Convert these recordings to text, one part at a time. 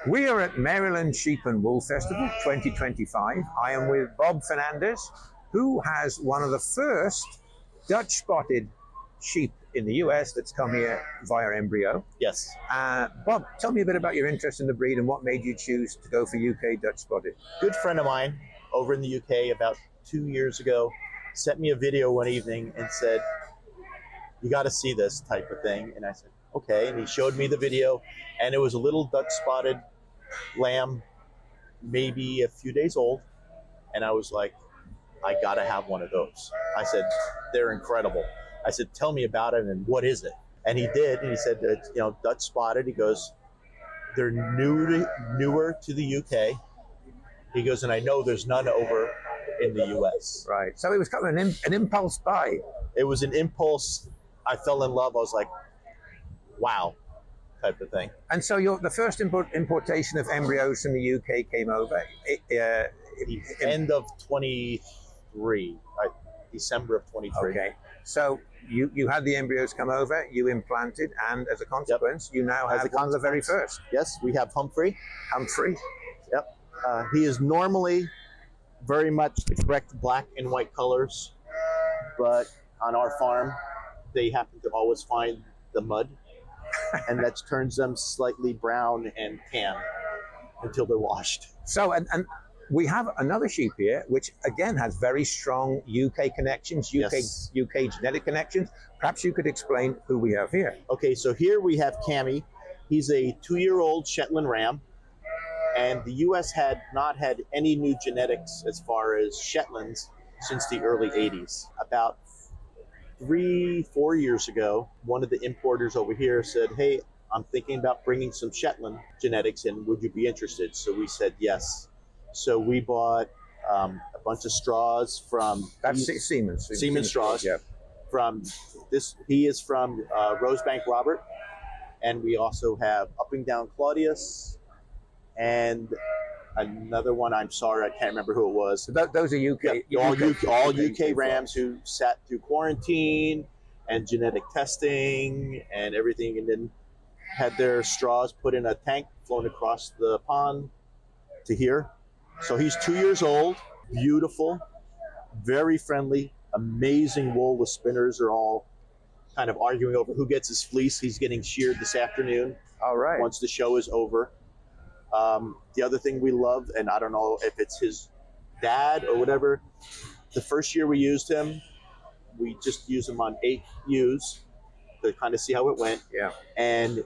We are at Maryland Sheep and Wool Festival 2025. I am with Bob Fernandez, who has one of the first Dutch spotted sheep in the US that's come here via embryo. Yes. Bob, tell me a bit about your interest in the breed and what made you choose to go for UK Dutch spotted. Good friend of mine over in the UK about 2 years ago sent me a video one evening and said, "You got to see this," type of thing. And I said, okay. And he showed me the video, and it was a little Dutch spotted lamb, maybe a few days old. And I was like, I got to have one of those. I said, they're incredible. I said, tell me about it and what is it? And he did. And he said, it's, Dutch spotted. He goes, they're newer to the UK. He goes, and I know there's none over in the US. Right. So it was kind of an impulse buy. It was an impulse. I fell in love. I was like, wow, type of thing. And so the first importation of embryos from the UK came over End of 23, December of 23. Okay. So you had the embryos come over, you implanted, and as a consequence, you now have one of the very first. Yes, we have Humphrey. Humphrey. Yep. He is normally very much the correct black and white colors, but on our farm, they happen to always find the mud, and that turns them slightly brown and tan until they're washed. So, and we have another sheep here, which again has very strong UK connections, UK genetic connections. Perhaps you could explain who we have here. Okay, so here we have Cammy. He's a 2-year-old Shetland ram, and the US had not had any new genetics as far as Shetlands since the early 80s. About 3-4 years ago, one of the importers over here said, hey, I'm thinking about bringing some Shetland genetics in. Would you be interested? So we said yes. So we bought a bunch of straws from... That's Siemens straws. Yeah. From this, he is from Rosebank Robert. And we also have Up and Down Claudius. And another one, I'm sorry, I can't remember who it was. So those are UK, yep, all UK rams who sat through quarantine and genetic testing and everything, and then had their straws put in a tank flown across the pond to here. So he's 2 years old, beautiful, very friendly, amazing wool. The spinners are all kind of arguing over who gets his fleece. He's getting sheared this afternoon. All right. Once the show is over. The other thing we love, and I don't know if it's his dad or whatever, the first year we used him, we just used him on 8 ewes to kind of see how it went. Yeah. And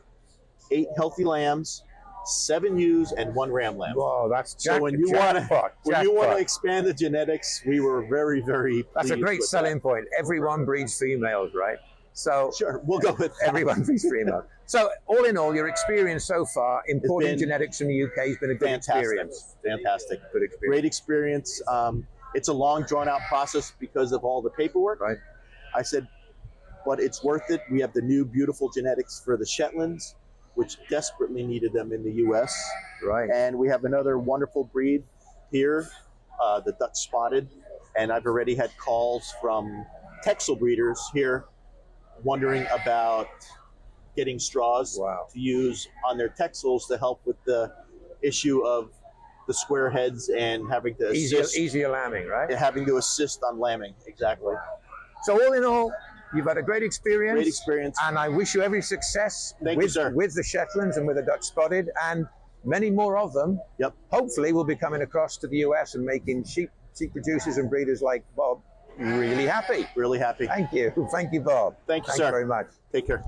8 healthy lambs, 7 ewes, and 1 ram lamb. Whoa, that's so when you want to expand the genetics, we were very, very pleased. That's a great selling point. Everyone breeds females, right? So sure, we'll go with that. Everyone breeds females. So all in all, your experience so far importing genetics from the UK has been a good experience. Fantastic. Good experience. Great experience. It's a long, drawn-out process because of all the paperwork. Right. I said, but it's worth it. We have the new beautiful genetics for the Shetlands, which desperately needed them in the US. Right. And we have another wonderful breed here, the Dutch spotted. And I've already had calls from Texel breeders here wondering about getting straws to use on their Texels to help with the issue of the square heads and having to assist. Easier lambing, right? Having to assist on lambing, exactly. So all in all, you've had a great experience. Great experience. And I wish you every success with the Shetlands and with the Dutch spotted, and many more of them. Yep. Hopefully we'll be coming across to the US and making sheep producers and breeders like Bob really happy. Really happy. Thank you. Thank you, Bob. Thank you, Thank sir. you very much. Take care.